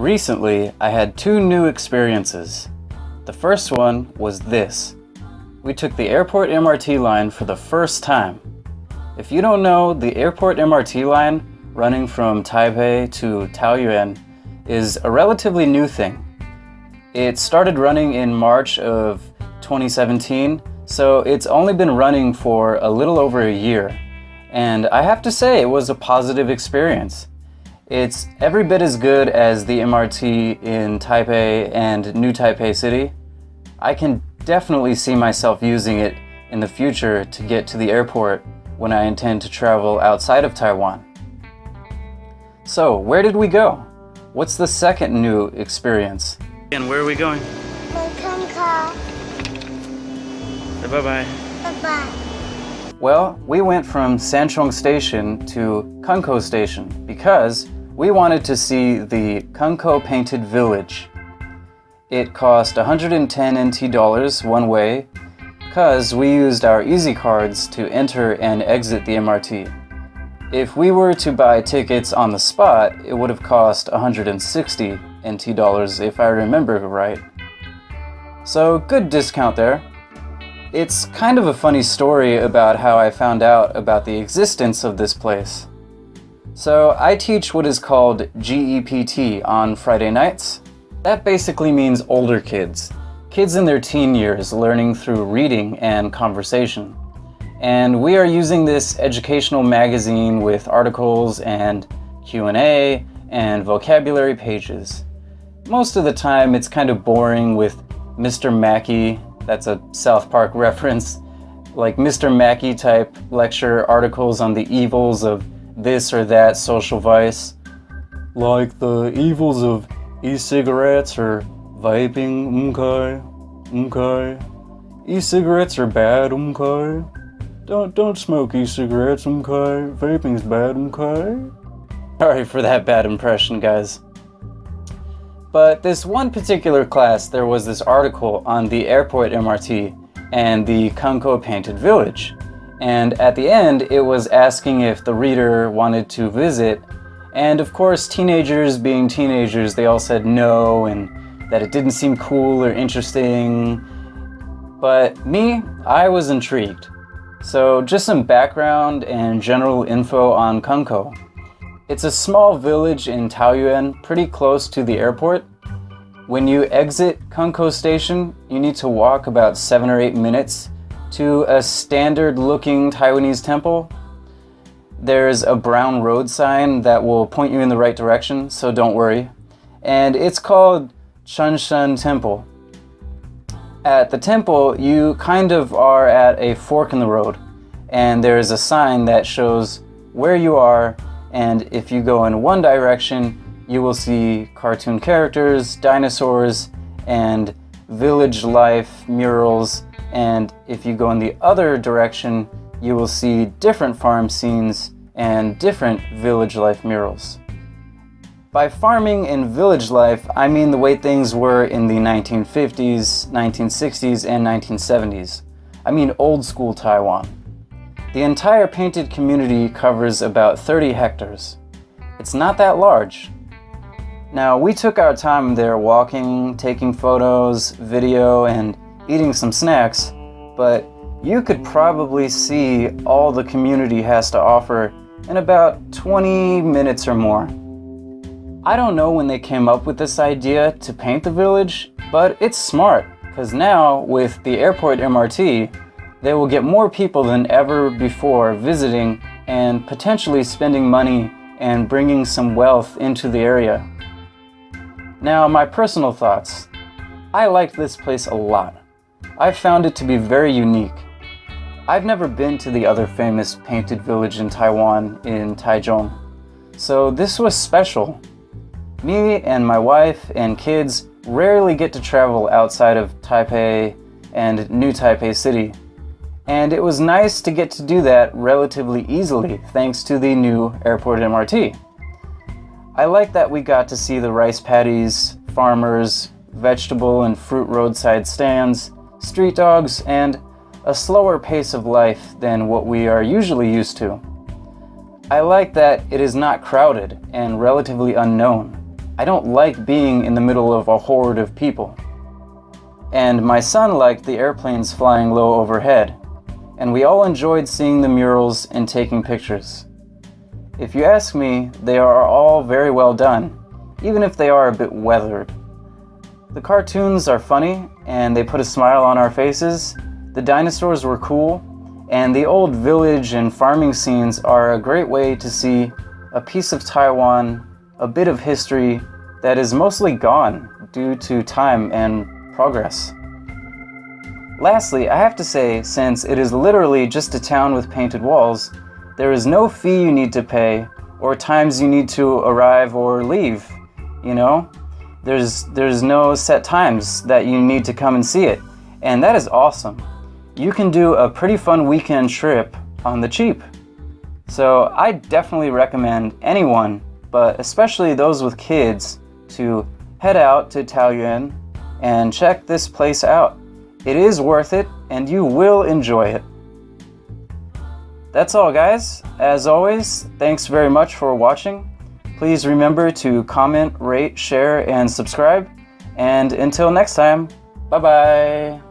Recently, I had two new experiences. The first one was this. We took the airport MRT line for the first time. If you don't know, the airport MRT line running from Taipei to Taoyuan is a relatively new thing. It started running in March of 2017, so it's only been running for a little over a year. And I have to say, it was a positive experience. It's every bit as good as the MRT in Taipei and New Taipei City. I can definitely see myself using it in the future to get to the airport when I intend to travel outside of Taiwan. So, where did we go? What's the second new experience? And where are we going? Kengkou. Bye-bye. Bye-bye. Well, we went from Sanchong Station to Kengkou Station because we wanted to see the Kengkou Painted Village. It cost 110 NT dollars one way because we used our Easy cards to enter and exit the MRT. If we were to buy tickets on the spot, it would have cost 160 NT dollars if I remember right. So good discount there. It's kind of a funny story about how I found out about the existence of this place. So I teach what is called GEPT on Friday nights. That basically means older kids. Kids in their teen years learning through reading and conversation. And we are using this educational magazine with articles and Q&A and vocabulary pages. Most of the time it's kind of boring with Mr. Mackey, that's a South Park reference, like Mr. Mackey type lecture articles on the evils of this or that social vice, like the evils of e-cigarettes or vaping, okay. E-cigarettes are bad, okay. Don't smoke e-cigarettes, okay. Vaping's bad, okay. Sorry for that bad impression, guys. But this one particular class, there was this article on the airport MRT and the Kengkou Painted Village. And at the end, it was asking if the reader wanted to visit. And of course, teenagers being teenagers, they all said no and that it didn't seem cool or interesting. But me, I was intrigued. So just some background and general info on Kengkou. It's a small village in Taoyuan, pretty close to the airport. When you exit Kengkou Station, you need to walk about 7 or 8 minutes to a standard-looking Taiwanese temple. There's a brown road sign that will point you in the right direction, so don't worry. And it's called Chunshan Temple. At the temple, you kind of are at a fork in the road, and there's a sign that shows where you are, and if you go in one direction, you will see cartoon characters, dinosaurs, and village life murals, and if you go in the other direction, you will see different farm scenes and different village life murals. By farming and village life, I mean the way things were in the 1950s, 1960s, and 1970s. I mean old school Taiwan. The entire painted community covers about 30 hectares. It's not that large. Now, we took our time there walking, taking photos, video, and eating some snacks, but you could probably see all the community has to offer in about 20 minutes or more. I don't know when they came up with this idea to paint the village, but it's smart, because now, with the airport MRT, they will get more people than ever before visiting and potentially spending money and bringing some wealth into the area. Now, my personal thoughts. I liked this place a lot. I found it to be very unique. I've never been to the other famous painted village in Taiwan in Taichung, so this was special. Me and my wife and kids rarely get to travel outside of Taipei and New Taipei City, and it was nice to get to do that relatively easily thanks to the new airport MRT. I like that we got to see the rice paddies, farmers, vegetable and fruit roadside stands, street dogs, and a slower pace of life than what we are usually used to. I like that it is not crowded and relatively unknown. I don't like being in the middle of a horde of people. And my son liked the airplanes flying low overhead, and we all enjoyed seeing the murals and taking pictures. If you ask me, they are all very well done, even if they are a bit weathered. The cartoons are funny, and they put a smile on our faces. The dinosaurs were cool, and the old village and farming scenes are a great way to see a piece of Taiwan, a bit of history that is mostly gone due to time and progress. Lastly, I have to say, since it is literally just a town with painted walls, there is no fee you need to pay or times you need to arrive or leave, you know? There's no set times that you need to come and see it, and that is awesome. You can do a pretty fun weekend trip on the cheap. So I definitely recommend anyone, but especially those with kids, to head out to Taoyuan and check this place out. It is worth it, and you will enjoy it. That's all, guys. As always, thanks very much for watching. Please remember to comment, rate, share, and subscribe. And until next time, bye-bye.